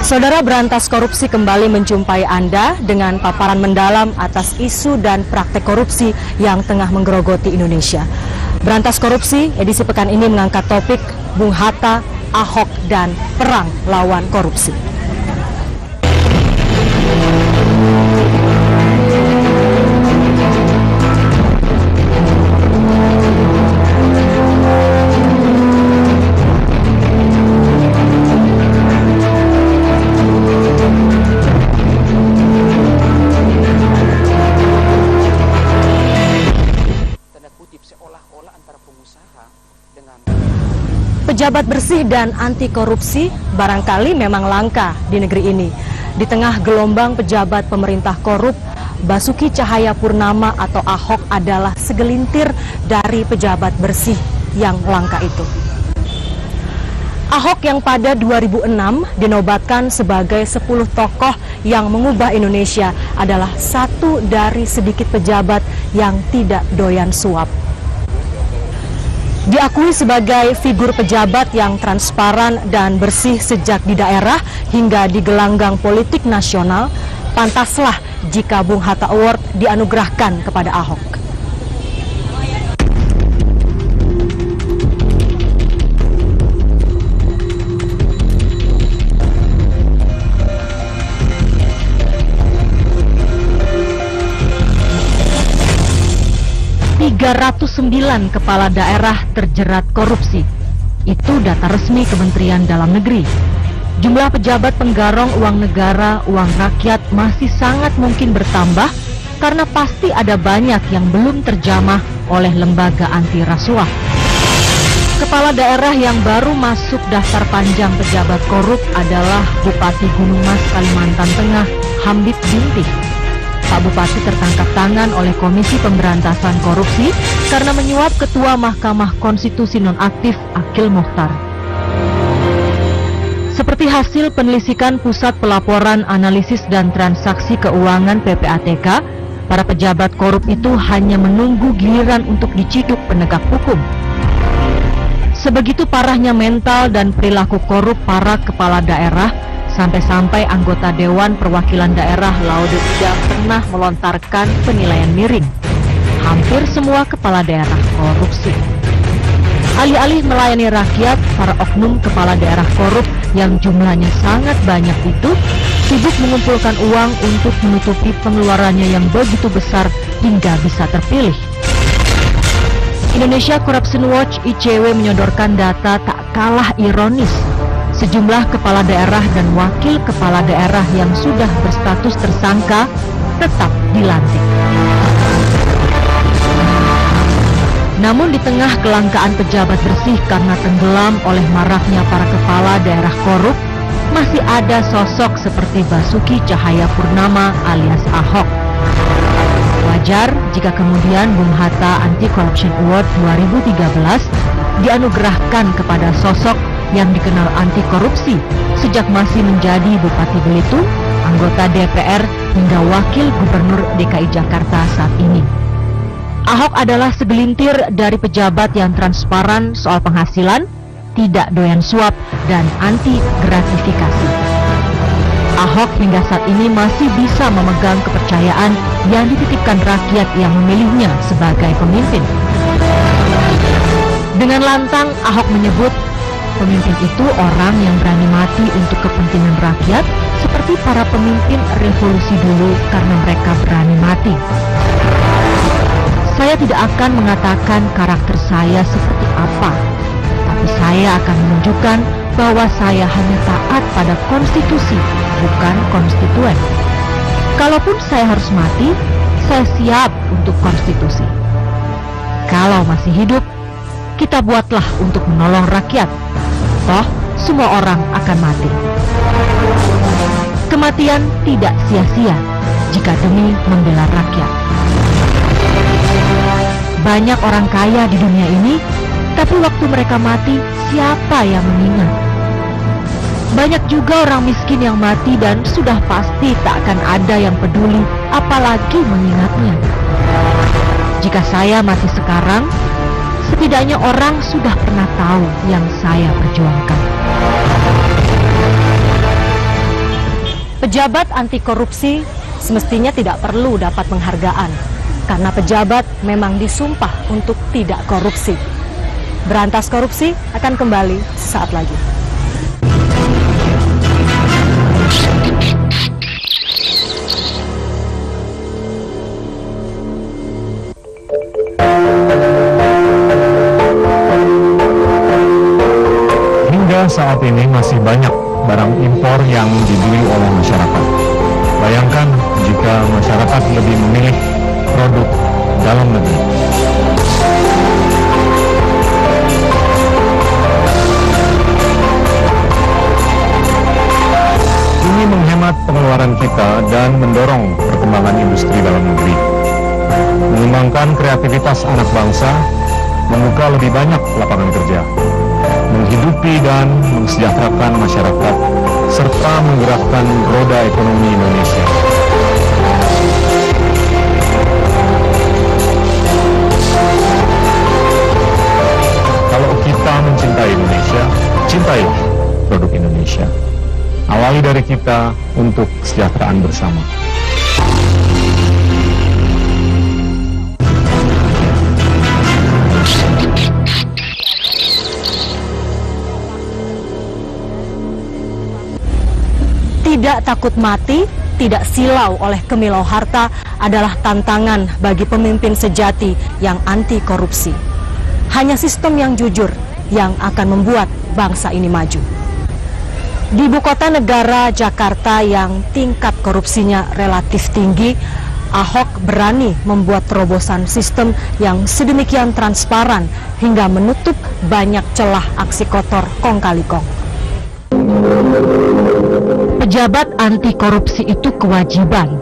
Saudara, Berantas Korupsi kembali menjumpai Anda dengan paparan mendalam atas isu dan praktek korupsi yang tengah menggerogoti Indonesia. Berantas Korupsi edisi pekan ini mengangkat topik Bung Hatta, Ahok, dan perang lawan korupsi. Pejabat bersih dan anti korupsi barangkali memang langka di negeri ini. Di tengah gelombang pejabat pemerintah korup, Basuki Cahayapurnama atau Ahok adalah segelintir dari pejabat bersih yang langka itu. Ahok yang pada 2006 dinobatkan sebagai 10 tokoh yang mengubah Indonesia adalah satu dari sedikit pejabat yang tidak doyan suap. Diakui sebagai figur pejabat yang transparan dan bersih sejak di daerah hingga di gelanggang politik nasional, pantaslah jika Bung Hatta Award dianugerahkan kepada Ahok. ...309 kepala daerah terjerat korupsi. Itu data resmi Kementerian Dalam Negeri. Jumlah pejabat penggarong uang negara, uang rakyat masih sangat mungkin bertambah karena pasti ada banyak yang belum terjamah oleh lembaga anti rasuah. Kepala daerah yang baru masuk daftar panjang pejabat korup adalah Bupati Gunung Mas, Kalimantan Tengah, Hamid Bintih. Pak Bupati tertangkap tangan oleh Komisi Pemberantasan Korupsi karena menyuap Ketua Mahkamah Konstitusi nonaktif Akil Mokhtar. Seperti hasil penelitian Pusat Pelaporan Analisis dan Transaksi Keuangan PPATK, para pejabat korup itu hanya menunggu giliran untuk diciduk penegak hukum. Sebegitu parahnya mental dan perilaku korup para kepala daerah, sampai-sampai anggota Dewan Perwakilan Daerah Laude Ida pernah melontarkan penilaian miring. Hampir semua kepala daerah korupsi. Alih-alih melayani rakyat, para oknum kepala daerah korup yang jumlahnya sangat banyak itu sibuk mengumpulkan uang untuk menutupi pengeluarannya yang begitu besar hingga bisa terpilih. Indonesia Corruption Watch (ICW) menyodorkan data tak kalah ironis. Sejumlah kepala daerah dan wakil kepala daerah yang sudah berstatus tersangka tetap dilantik. Namun di tengah kelangkaan pejabat bersih karena tenggelam oleh maraknya para kepala daerah korup, masih ada sosok seperti Basuki Cahayapurnama alias Ahok. Wajar jika kemudian Bung Hatta Anti Corruption Award 2013 dianugerahkan kepada sosok yang dikenal anti korupsi sejak masih menjadi Bupati Belitung, anggota DPR, hingga Wakil Gubernur DKI Jakarta saat ini. Ahok adalah segelintir dari pejabat yang transparan soal penghasilan, tidak doyan suap, dan anti gratifikasi. Ahok hingga saat ini masih bisa memegang kepercayaan yang dititipkan rakyat yang memilihnya sebagai pemimpin. Dengan lantang, Ahok menyebut pemimpin itu orang yang berani mati untuk kepentingan rakyat, seperti para pemimpin revolusi dulu karena mereka berani mati. Saya tidak akan mengatakan karakter saya seperti apa, tapi saya akan menunjukkan bahwa saya hanya taat pada konstitusi, bukan konstituen. Kalaupun saya harus mati, saya siap untuk konstitusi. Kalau masih hidup, kita buatlah untuk menolong rakyat. Toh, semua orang akan mati. Kematian tidak sia-sia jika demi membela rakyat. Banyak orang kaya di dunia ini, tapi waktu mereka mati, siapa yang mengingat? Banyak juga orang miskin yang mati dan sudah pasti tak akan ada yang peduli, apalagi mengingatnya. Jika saya mati sekarang, setidaknya orang sudah pernah tahu yang saya perjuangkan. Pejabat anti korupsi semestinya tidak perlu dapat penghargaan, karena pejabat memang disumpah untuk tidak korupsi. Berantas korupsi akan kembali sesaat lagi. Hingga saat ini masih banyak barang impor yang dibeli oleh masyarakat. Bayangkan jika masyarakat lebih memilih produk dalam negeri. Ini menghemat pengeluaran kita dan mendorong perkembangan industri dalam negeri. Mengembangkan kreativitas anak bangsa, membuka lebih banyak lapangan kerja, menghidupi dan mensejahterakan masyarakat, serta menggerakkan roda ekonomi Indonesia. Kalau kita mencintai Indonesia, cintai produk Indonesia. Awali dari kita untuk kesejahteraan bersama. Tidak takut mati, tidak silau oleh kemilau harta adalah tantangan bagi pemimpin sejati yang anti korupsi. Hanya sistem yang jujur yang akan membuat bangsa ini maju. Di ibu kota negara Jakarta yang tingkat korupsinya relatif tinggi, Ahok berani membuat terobosan sistem yang sedemikian transparan hingga menutup banyak celah aksi kotor kong kali kong. Pejabat anti korupsi itu kewajiban,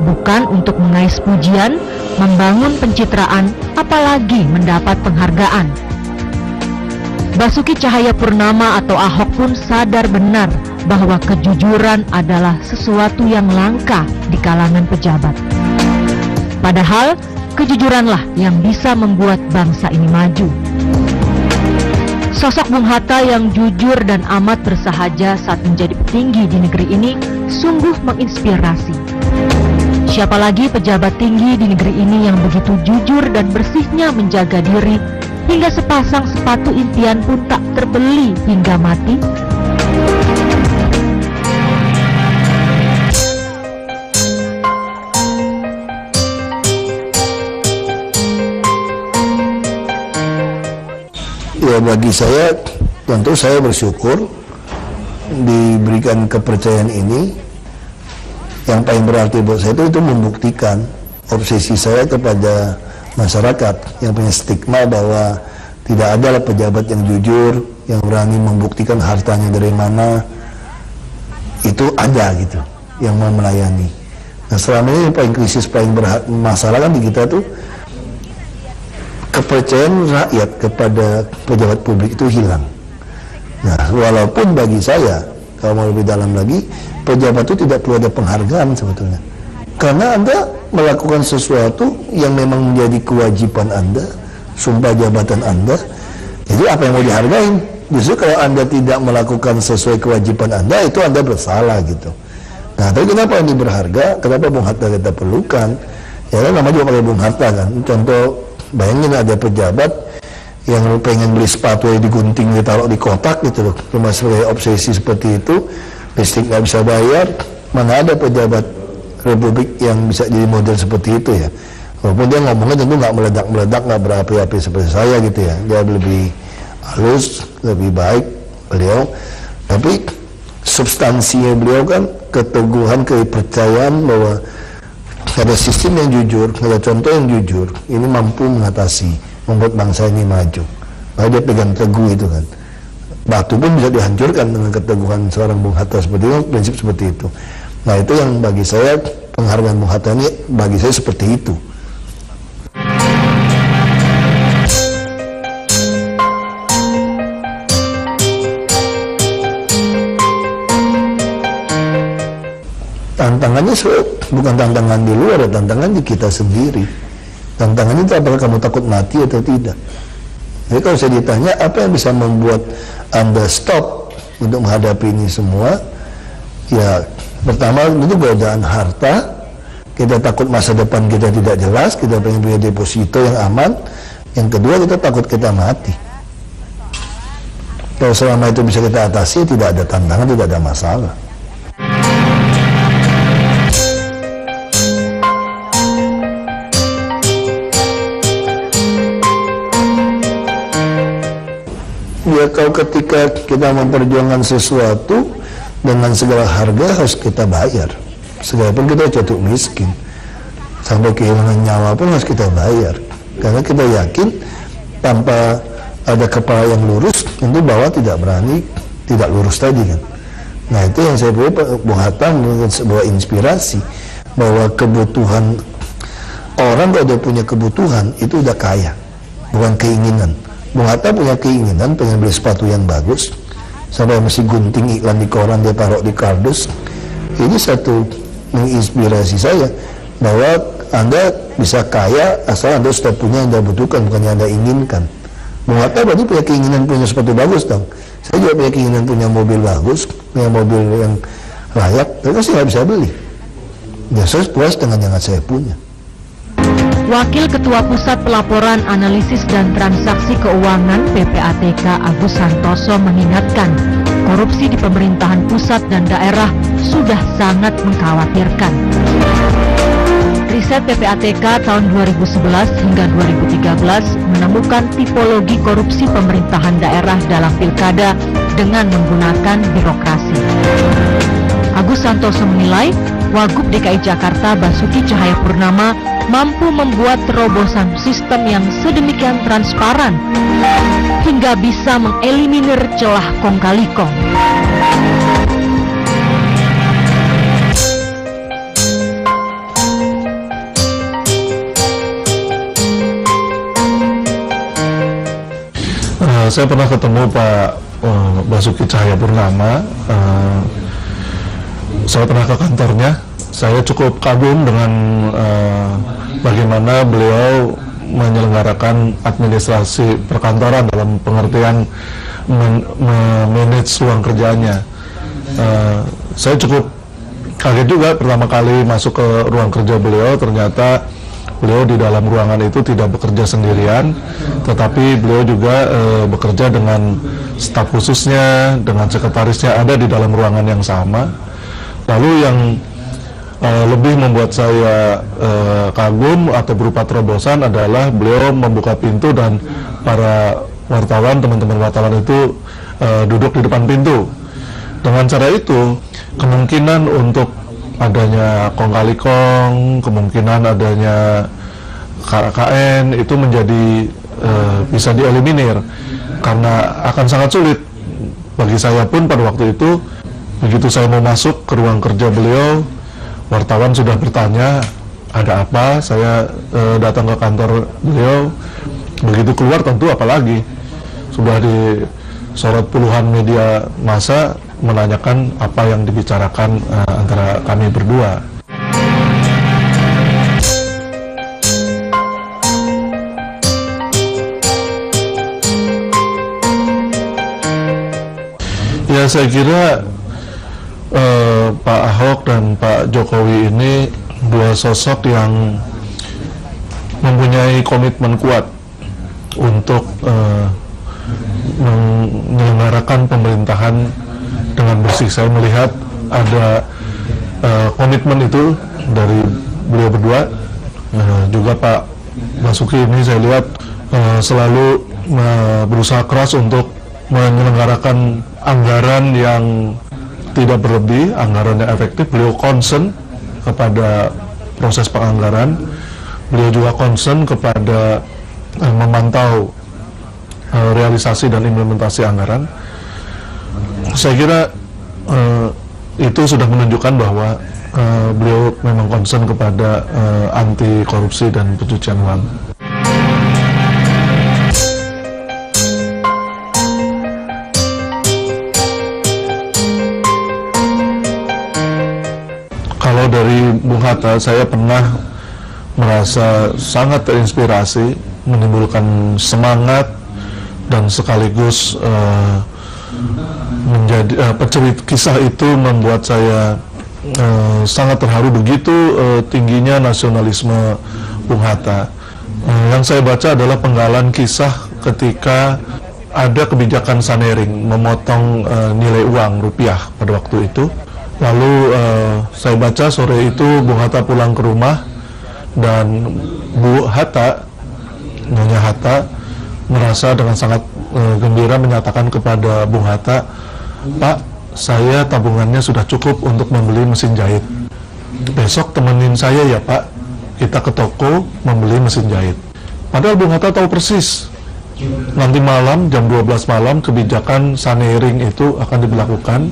bukan untuk mengais pujian, membangun pencitraan, apalagi mendapat penghargaan. Basuki Cahayapurnama atau Ahok pun sadar benar bahwa kejujuran adalah sesuatu yang langka di kalangan pejabat. Padahal kejujuranlah yang bisa membuat bangsa ini maju. Sosok Bung Hatta yang jujur dan amat bersahaja saat menjadi petinggi di negeri ini sungguh menginspirasi. Siapa lagi pejabat tinggi di negeri ini yang begitu jujur dan bersihnya menjaga diri, hingga sepasang sepatu impian pun tak terbeli hingga mati? Ya, bagi saya, tentu saya bersyukur diberikan kepercayaan ini. Yang paling berarti buat saya itu membuktikan obsesi saya kepada masyarakat yang punya stigma bahwa tidak ada pejabat yang jujur, yang berani membuktikan hartanya dari mana. Itu ada gitu, yang mau melayani. Nah, selama ini paling krisis, paling masalah kan di kita tuh kepercayaan rakyat kepada pejabat publik itu hilang. Nah, walaupun bagi saya, kalau mau lebih dalam lagi, pejabat itu tidak perlu ada penghargaan sebetulnya. Karena Anda melakukan sesuatu yang memang menjadi kewajiban Anda, sumpah jabatan Anda. Jadi apa yang mau dihargain? Justru kalau Anda tidak melakukan sesuai kewajiban Anda, itu Anda bersalah gitu. Nah, tapi kenapa ini berharga? Kenapa Bung Hatta kita perlukan? Ya kan namanya juga pakai Bung Hatta kan. Contoh, bayangin ada pejabat yang pengen beli sepatu yang digunting, ditaruh di kotak gitu loh. Cuma sebagai obsesi seperti itu, listrik nggak bisa bayar. Mana ada pejabat Republik yang bisa jadi model seperti itu ya. Walaupun dia ngomongnya tentu nggak meledak-meledak, nggak berapi-api seperti saya gitu ya. Dia lebih halus, lebih baik beliau. Tapi substansinya beliau kan keteguhan, kepercayaan bahwa ada sistem yang jujur, ada contoh yang jujur, ini mampu mengatasi, membuat bangsa ini maju. Nah, dia pegang teguh itu kan. Batu pun bisa dihancurkan dengan keteguhan seorang Bung Hatta seperti itu, prinsip seperti itu. Nah, itu yang bagi saya, penghargaan Bung Hatta ini bagi saya seperti itu. Tantangannya bukan tantangan di luar, tantangan di kita sendiri. Tantangannya itu apakah kamu takut mati atau tidak. Jadi kalau saya ditanya apa yang bisa membuat Anda stop untuk menghadapi ini semua, Ya, pertama itu godaan harta, kita takut masa depan kita tidak jelas, kita pengen punya deposito yang aman. Yang kedua, kita takut kita mati. Kalau selama itu bisa kita atasi, tidak ada tantangan, tidak ada masalah. Ya, kalau ketika kita memperjuangkan sesuatu dengan segala harga harus kita bayar. Sekalipun kita jatuh miskin, sampai kehilangan nyawa pun harus kita bayar. Karena kita yakin tanpa ada kepala yang lurus, tentu bawah tidak berani, tidak lurus tadi kan. Nah, itu yang saya pilih Bung Hatta dengan sebuah inspirasi bahwa kebutuhan orang, kalau dia punya kebutuhan itu udah kaya, bukan keinginan. Bung Hatta punya keinginan pengen beli sepatu yang bagus, sampai mesti gunting iklan di koran, dia taruh di kardus. Ini satu menginspirasi saya bahwa Anda bisa kaya asal Anda sudah punya yang Anda butuhkan, bukan yang Anda inginkan. Bung Hatta berarti punya keinginan punya sepatu bagus dong. Saya juga punya keinginan punya mobil bagus, punya mobil yang layak, tapi saya nggak bisa beli. Ya, saya puas dengan yang saya punya. Wakil Ketua Pusat Pelaporan Analisis dan Transaksi Keuangan PPATK Agus Santoso mengingatkan, korupsi di pemerintahan pusat dan daerah sudah sangat mengkhawatirkan. Riset PPATK tahun 2011 hingga 2013 menemukan tipologi korupsi pemerintahan daerah dalam pilkada dengan menggunakan birokrasi. Agus Santoso menilai Wagub DKI Jakarta Basuki Cahayapurnama mampu membuat terobosan sistem yang sedemikian transparan hingga bisa mengeliminir celah kong kali kong. Saya pernah ketemu Pak Basuki Cahayapurnama. Saya pernah ke kantornya. Saya cukup kagum dengan bagaimana beliau menyelenggarakan administrasi perkantoran dalam pengertian memanage ruang kerjanya. Saya cukup kaget juga pertama kali masuk ke ruang kerja beliau. Ternyata beliau di dalam ruangan itu tidak bekerja sendirian, tetapi beliau juga bekerja dengan staf khususnya, dengan sekretarisnya ada di dalam ruangan yang sama. Lalu yang lebih membuat saya kagum atau berupa terobosan adalah beliau membuka pintu dan para wartawan, teman-teman wartawan itu duduk di depan pintu. Dengan cara itu, kemungkinan untuk adanya kong kali kong, kemungkinan adanya KKN itu menjadi bisa dieliminir, karena akan sangat sulit bagi saya pun pada waktu itu. Begitu saya mau masuk ke ruang kerja beliau, wartawan sudah bertanya ada apa. Saya datang ke kantor beliau, begitu keluar tentu apalagi sudah disorot puluhan media massa menanyakan apa yang dibicarakan antara kami berdua. Ya, saya kira Pak Ahok dan Pak Jokowi ini dua sosok yang mempunyai komitmen kuat untuk menyelenggarakan pemerintahan dengan bersih. Saya melihat ada komitmen itu dari beliau berdua. Juga Pak Basuki ini saya lihat selalu berusaha keras untuk menyelenggarakan anggaran yang tidak berlebih, anggaran yang efektif. Beliau concern kepada proses penganggaran. Beliau juga concern kepada memantau realisasi dan implementasi anggaran. Saya kira itu sudah menunjukkan bahwa beliau memang concern kepada anti korupsi dan pencucian uang. Kalau dari Bung Hatta, saya pernah merasa sangat terinspirasi, menimbulkan semangat dan sekaligus kisah itu membuat saya sangat terharu, begitu tingginya nasionalisme Bung Hatta. Yang saya baca adalah penggalan kisah ketika ada kebijakan Sanering memotong nilai uang rupiah pada waktu itu. Lalu saya baca sore itu Bung Hatta pulang ke rumah dan Bu Hatta, Nyonya Hatta, merasa dengan sangat gembira menyatakan kepada Bung Hatta, "Pak, saya tabungannya sudah cukup untuk membeli mesin jahit. Besok temenin saya ya Pak, kita ke toko membeli mesin jahit." Padahal Bung Hatta tahu persis nanti malam jam 12 malam kebijakan Sanering itu akan diberlakukan,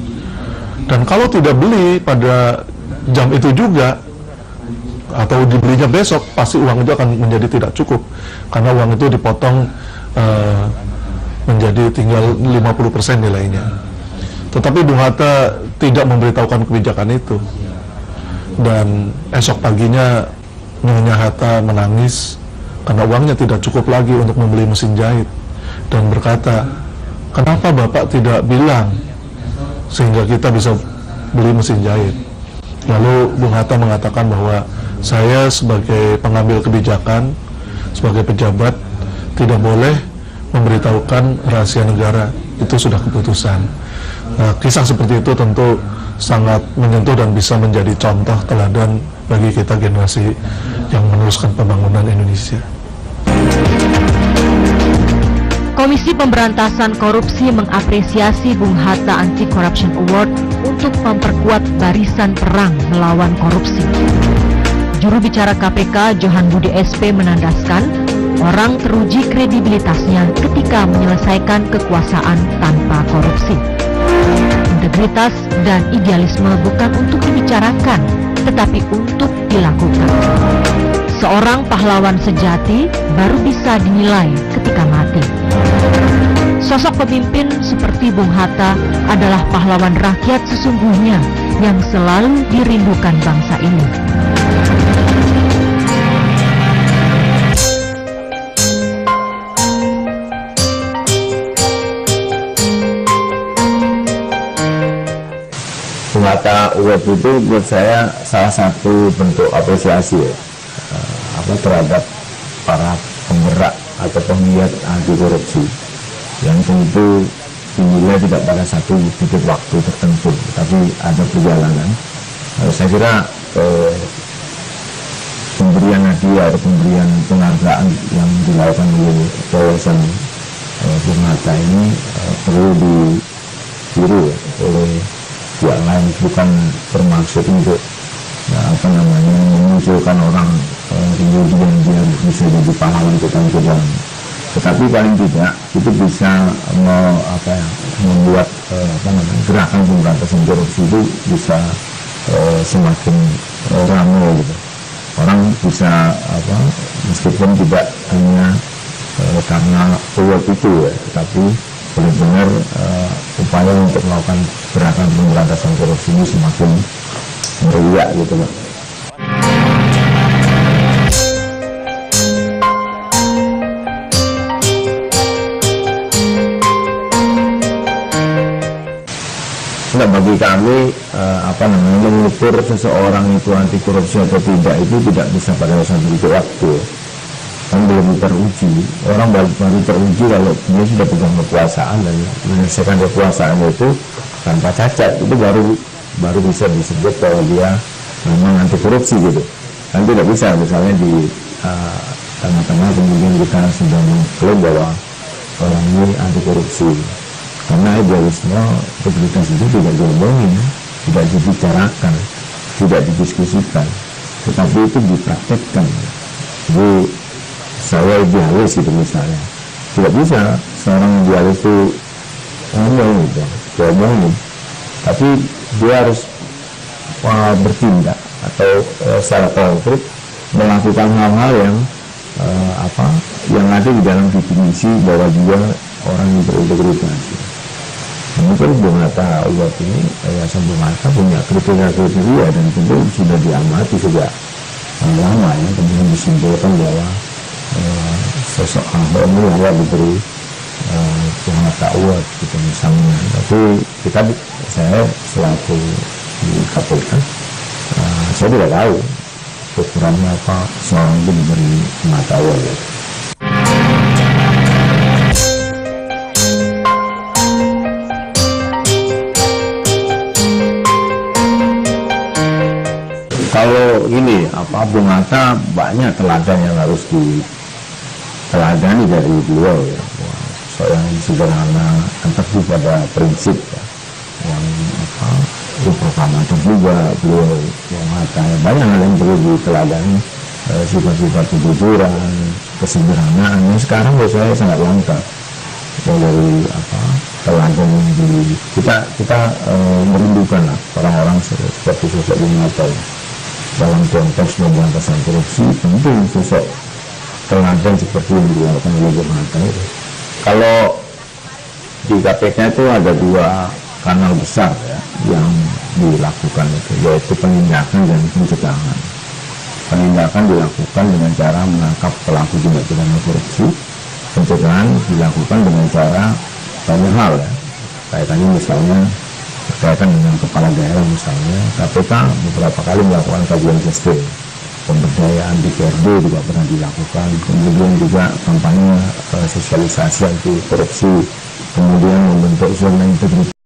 dan kalau tidak beli pada jam itu juga atau dibelinya besok, pasti uang itu akan menjadi tidak cukup karena uang itu dipotong menjadi tinggal 50% nilainya. Tetapi Bung Hatta tidak memberitahukan kebijakan itu, dan esok paginya Nyonya Hatta menangis karena uangnya tidak cukup lagi untuk membeli mesin jahit, dan berkata, "Kenapa Bapak tidak bilang sehingga kita bisa beli mesin jahit?" Lalu Bung Hatta mengatakan bahwa saya sebagai pengambil kebijakan, sebagai pejabat, tidak boleh memberitahukan rahasia negara, itu sudah keputusan. Nah, kisah seperti itu tentu sangat menyentuh dan bisa menjadi contoh teladan bagi kita generasi yang meneruskan pembangunan Indonesia. Komisi Pemberantasan Korupsi mengapresiasi Bung Hatta Anti-Corruption Award untuk memperkuat barisan perang melawan korupsi. Juru bicara KPK Johan Budi SP menandaskan, orang teruji kredibilitasnya ketika menyelesaikan kekuasaan tanpa korupsi. Integritas dan idealisme bukan untuk dibicarakan, tetapi untuk dilakukan. Seorang pahlawan sejati baru bisa dinilai ketika mati. Sosok pemimpin seperti Bung Hatta adalah pahlawan rakyat sesungguhnya yang selalu dirindukan bangsa ini. Bung Hatta Award itu buat saya salah satu bentuk apresiasi terhadap para penggerak atau penggiat anti korupsi yang tentu dinilai tidak pada satu titik waktu tertentu, tapi ada perjalanan. Saya kira pemberian hadiah atau pemberian penghargaan yang dilakukan oleh Yayasan Bung Hatta ini perlu ditiru oleh pihak lain, bukan bermaksud untuk memunculkan orang kemudian dia bisa jadi pahlawan kemudian, tetapi paling tidak itu bisa membuat gerakan pemberantasan korupsi itu bisa semakin ramai gitu. Orang bisa meskipun tidak hanya karena award itu ya, tetapi benar-benar upaya untuk melakukan gerakan pemberantasan korupsi ini semakin meriah gitu Pak. Nah, bagi kami mengukur seseorang itu anti korupsi atau tidak itu tidak bisa pada satu titik waktu, kan belum teruji. Orang baru teruji kalau dia sudah pegang kekuasaan dan menyelesaikan kekuasaan itu tanpa cacat, itu baru bisa disebut bahwa dia memang anti korupsi gitu. Kan tidak bisa misalnya di tengah-tengah kemudian kita sudah mengklaim bahwa orang ini anti korupsi, karena idealisme integritas itu tidak diomongin, tidak dibicarakan, tidak didiskusikan, tetapi itu dipraktekkan. Jadi saya idealis gitu misalnya, tidak bisa seorang idealis itu ngomong gitu, diomongin, tapi dia harus bertindak atau secara konkret melakukan hal-hal yang yang ada di dalam definisi bahwa dia orang yang berintegritas. Mungkin Bung Hatta Award ini, Yayasan Bung Hatta punya kriteria dan tentu sudah diamati sejak lama ya, kemudian disimpulkan bahwa sosok Ahok ini layak diberi Bung Hatta Mata Uat gitu misalnya. Tapi saya selaku di KPK, saya tidak tahu ukurannya apa seorang itu diberi Mata Uat. Kalau ini Bung Hatta banyak teladan yang harus diteladani dari beliau ya. Yang sederhana, teguh pada prinsip ya. Yang proklamator juga beliau Bung Hatta. Banyak hal yang perlu diteladani, sifat-sifat kejujuran, kesederhanaan yang sekarang menurut saya sangat langka. Dari teladan yang kita merindukan lah orang-orang seperti sosok Bung Hatta ya. Dalam konteks pemberantasan korupsi penting sosok teladan seperti yang dilakukan oleh Bung Hatta itu. Kalau di KPK itu ada 2 kanal besar ya yang dilakukan itu, yaitu penindakan dan pencegahan. Penindakan dilakukan dengan cara menangkap pelaku tindak pidana korupsi. Pencegahan dilakukan dengan cara banyak hal ya. Kayak tadi misalnya berkaitan dengan kepala daerah misalnya, KPK beberapa kali melakukan kajian sistem, pemberdayaan di DPRD juga pernah dilakukan, kemudian juga kampanye sosialisasi anti korupsi, kemudian membentuk zona integritas